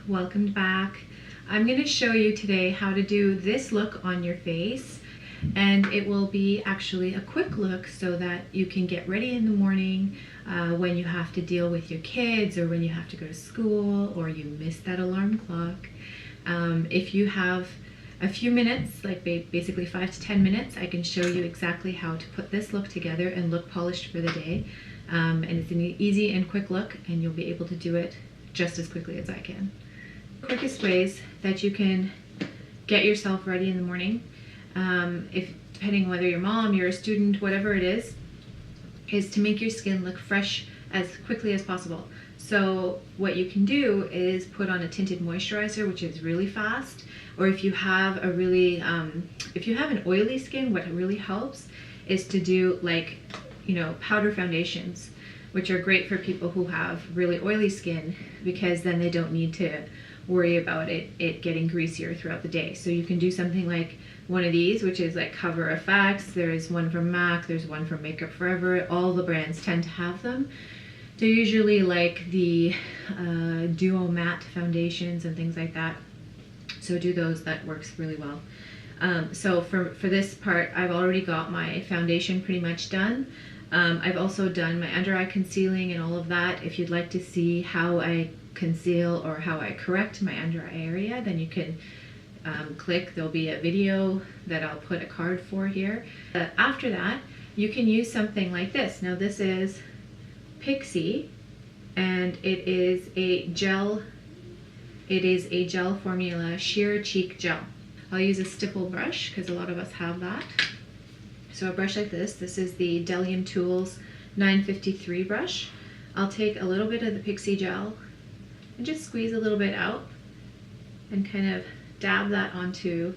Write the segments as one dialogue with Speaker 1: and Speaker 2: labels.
Speaker 1: welcome back. I'm going to show you today how to do this look on your face, and it will be actually a quick look so that you can get ready in the morning when you have to deal with your kids, or when you have to go to school, or you miss that alarm clock. If you have a few minutes, like basically 5 to 10 minutes, I can show you exactly how to put this look together and look polished for the day. And it's an easy and quick look, and you'll be able to do it just as quickly as I can. Quickest ways that you can get yourself ready in the morning, depending whether you're a mom, you're a student, whatever it is to make your skin look fresh as quickly as possible. So what you can do is put on a tinted moisturizer, which is really fast, or if you have a really, if you have an oily skin, what really helps is to do powder foundations, which are great for people who have really oily skin, because then they don't need to worry about it getting greasier throughout the day. So you can do something like one of these, which is like Cover FX. There's one from MAC, there's one from Makeup Forever. All the brands tend to have them. They're usually like the duo matte foundations and things like that. So do those, that works really well. So for this part, I've already got my foundation pretty much done. I've also done my under eye concealing and all of that. If you'd like to see how I conceal or how I correct my under eye area, then you can click. There'll be a video that I'll put a card for here. After that, you can use something like this. Now this is Pixie, and it is a gel formula sheer cheek gel. I'll use a stipple brush because a lot of us have that. So a brush like this is the Delium Tools 953 brush. I'll take a little bit of the Pixie gel and just squeeze a little bit out and kind of dab that onto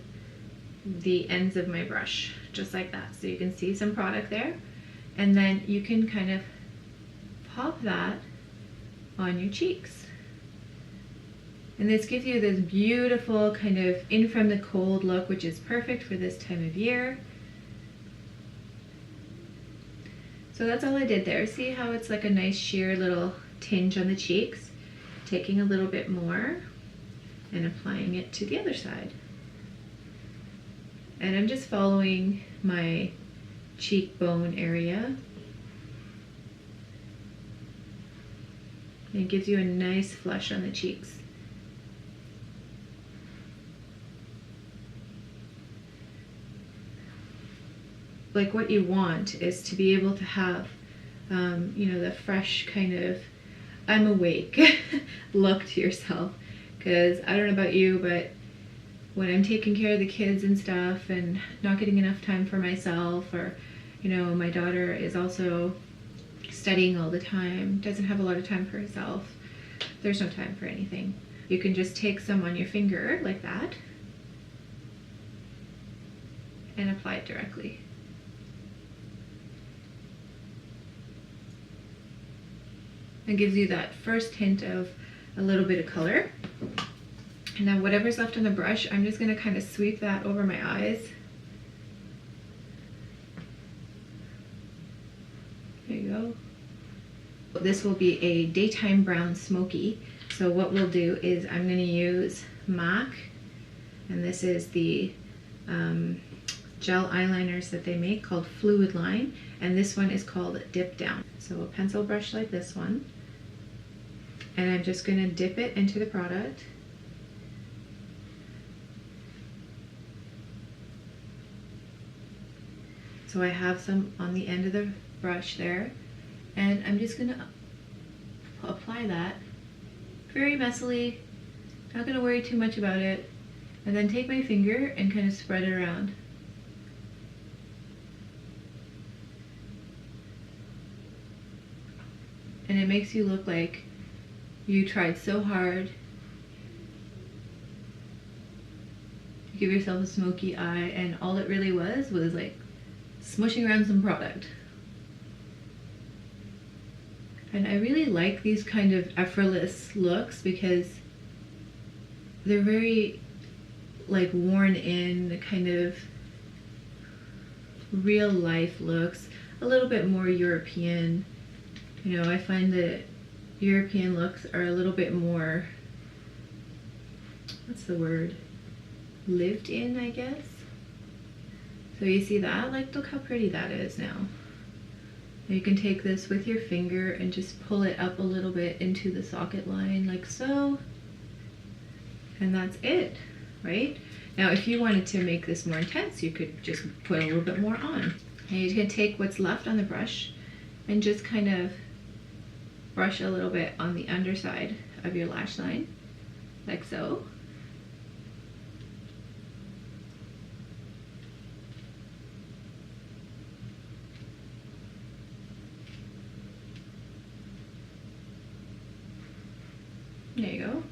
Speaker 1: the ends of my brush, just like that. So you can see some product there, and then you can kind of pop that on your cheeks. And this gives you this beautiful kind of in from the cold look, which is perfect for this time of year. So that's all I did there. See how it's like a nice sheer little tinge on the cheeks? Taking a little bit more and applying it to the other side. And I'm just following my cheekbone area. And it gives you a nice flush on the cheeks. Like what you want is to be able to have, the fresh kind of I'm awake look to yourself. Because I don't know about you, but when I'm taking care of the kids and stuff and not getting enough time for myself, or, my daughter is also studying all the time, doesn't have a lot of time for herself, there's no time for anything. You can just take some on your finger like that and apply it directly. It gives you that first hint of a little bit of color. And now whatever's left on the brush, I'm just going to kind of sweep that over my eyes. There you go. This will be a daytime brown smoky. So what we'll do is I'm going to use MAC, and this is the gel eyeliners that they make called Fluidline, and this one is called Dip Down. So a pencil brush like this one, and I'm just going to dip it into the product. So I have some on the end of the brush there, and I'm just going to apply that very messily, not going to worry too much about it, and then take my finger and kind of spread it around. And it makes you look like you tried so hard to give yourself a smoky eye, and all it really was like smushing around some product. And I really like these kind of effortless looks because they're very like worn in, kind of real life looks, a little bit more European. I find that European looks are a little bit more what's the word? Lived in, I guess. So you see that? Like, look how pretty that is now. Now you can take this with your finger and just pull it up a little bit into the socket line like so. And that's it, right? Now, if you wanted to make this more intense, you could just put a little bit more on. And you can take what's left on the brush and just kind of brush a little bit on the underside of your lash line, like so. There you go.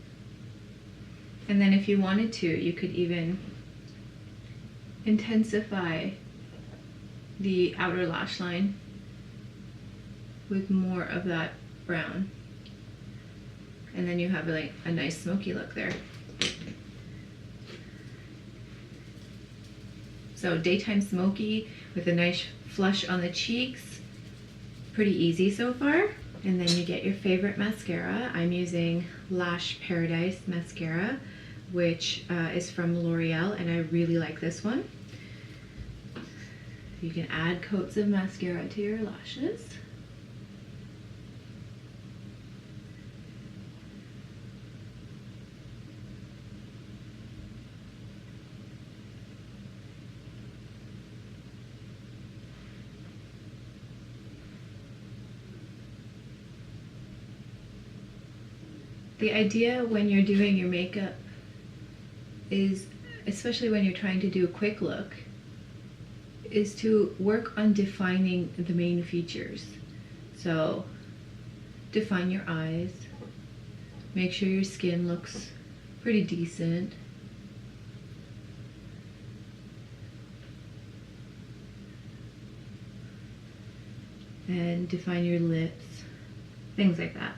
Speaker 1: And then if you wanted to, you could even intensify the outer lash line with more of that brown. And then you have like a nice smoky look there. So daytime smoky with a nice flush on the cheeks. Pretty easy so far. And then you get your favorite mascara. I'm using Lash Paradise mascara, which is from L'Oreal, and I really like this one. You can add coats of mascara to your lashes. The idea when you're doing your makeup is, especially when you're trying to do a quick look, is to work on defining the main features. So define your eyes, make sure your skin looks pretty decent. And define your lips, things like that.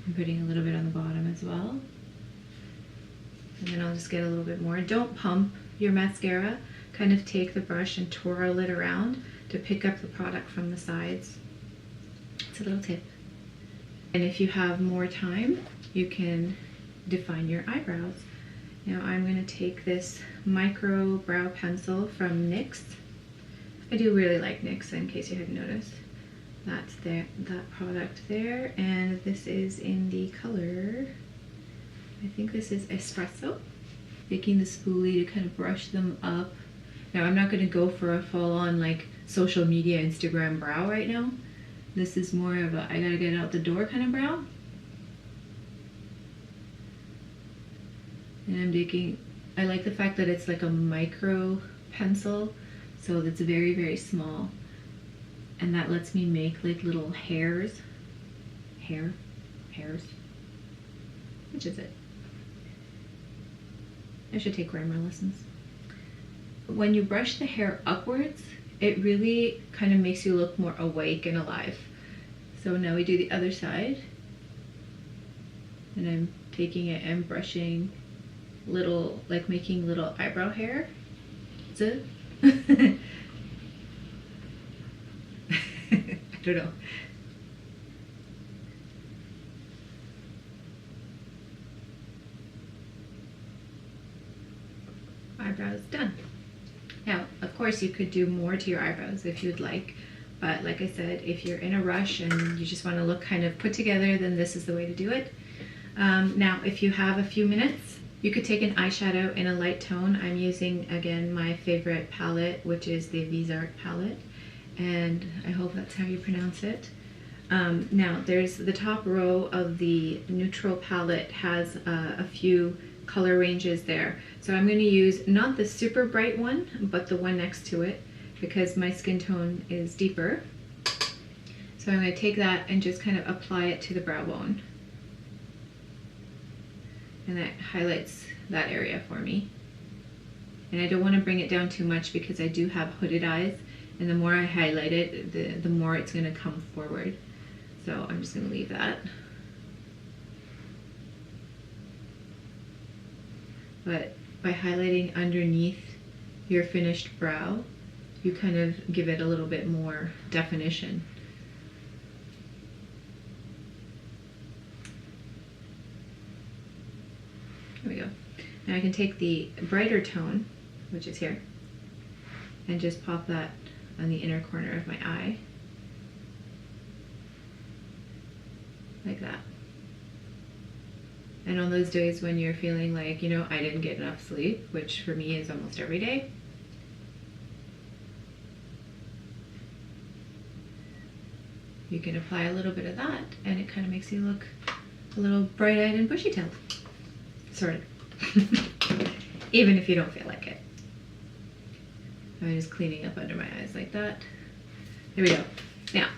Speaker 1: I'm putting a little bit on the bottom as well. And then I'll just get a little bit more. Don't pump your mascara. Kind of take the brush and twirl it around to pick up the product from the sides. It's a little tip. And if you have more time, you can define your eyebrows. Now I'm going to take this micro brow pencil from NYX. I do really like NYX, in case you hadn't noticed. That's that product there, and this is in the color, I think this is Espresso. Taking the spoolie to kind of brush them up. Now I'm not going to go for a full-on like social media Instagram brow right now. This is more of a I gotta get out the door kind of brow. And I'm taking, I like the fact that it's like a micro pencil, so it's very, very small. And that lets me make like little hairs. Hairs. Which is it? I should take grammar lessons. When you brush the hair upwards, it really kind of makes you look more awake and alive. So now we do the other side. And I'm taking it and brushing little, like making little eyebrow hair. That's it. I don't know. Eyebrows done. Now, of course, you could do more to your eyebrows if you'd like, but like I said, if you're in a rush and you just want to look kind of put together, then this is the way to do it. Now, if you have a few minutes, you could take an eyeshadow in a light tone. I'm using, again, my favorite palette, which is the Viseart palette, and I hope that's how you pronounce it. Now, there's the top row of the neutral palette has a few color ranges there. So I'm going to use not the super bright one, but the one next to it, because my skin tone is deeper. So I'm going to take that and just kind of apply it to the brow bone. And that highlights that area for me. And I don't want to bring it down too much because I do have hooded eyes, and the more I highlight it, the more it's going to come forward. So I'm just going to leave that. But by highlighting underneath your finished brow, you kind of give it a little bit more definition. Now I can take the brighter tone, which is here, and just pop that on the inner corner of my eye. Like that. And on those days when you're feeling like, you know, I didn't get enough sleep, which for me is almost every day, you can apply a little bit of that and it kind of makes you look a little bright-eyed and bushy-tailed. Sort of. Even if you don't feel like it. I'm just cleaning up under my eyes like that. There we go. Now,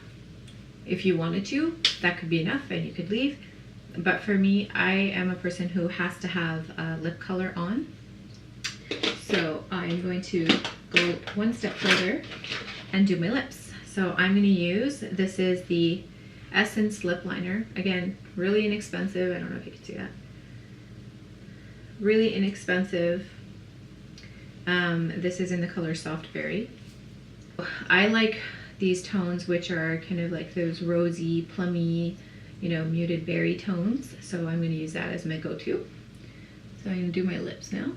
Speaker 1: if you wanted to, that could be enough and you could leave. But for me, I am a person who has to have lip color on. So I'm going to go one step further and do my lips. So I'm going to use, this is the Essence lip liner. Again, really inexpensive. I don't know if you can see that. Really inexpensive. This is in the color Soft Berry. I like these tones, which are kind of like those rosy, plummy, you know, muted berry tones. So I'm going to use that as my go-to. So I'm going to do my lips now.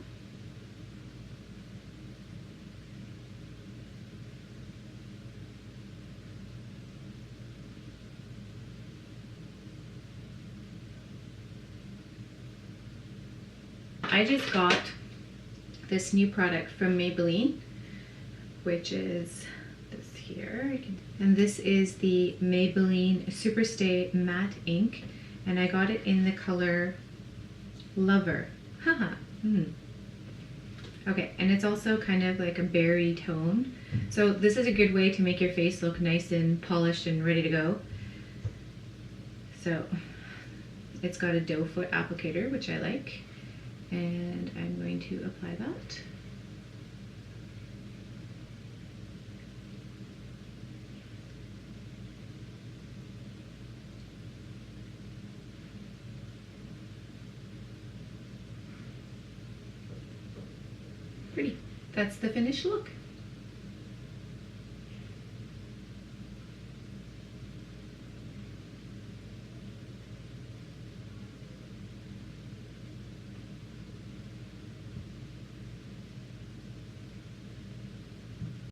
Speaker 1: I just got this new product from Maybelline, which is this here. And this is the Maybelline Superstay Matte Ink. And I got it in the color Lover. Haha. Okay, and it's also kind of like a berry tone. So this is a good way to make your face look nice and polished and ready to go. So it's got a doe foot applicator, which I like. And I'm going to apply that. Pretty. That's the finished look.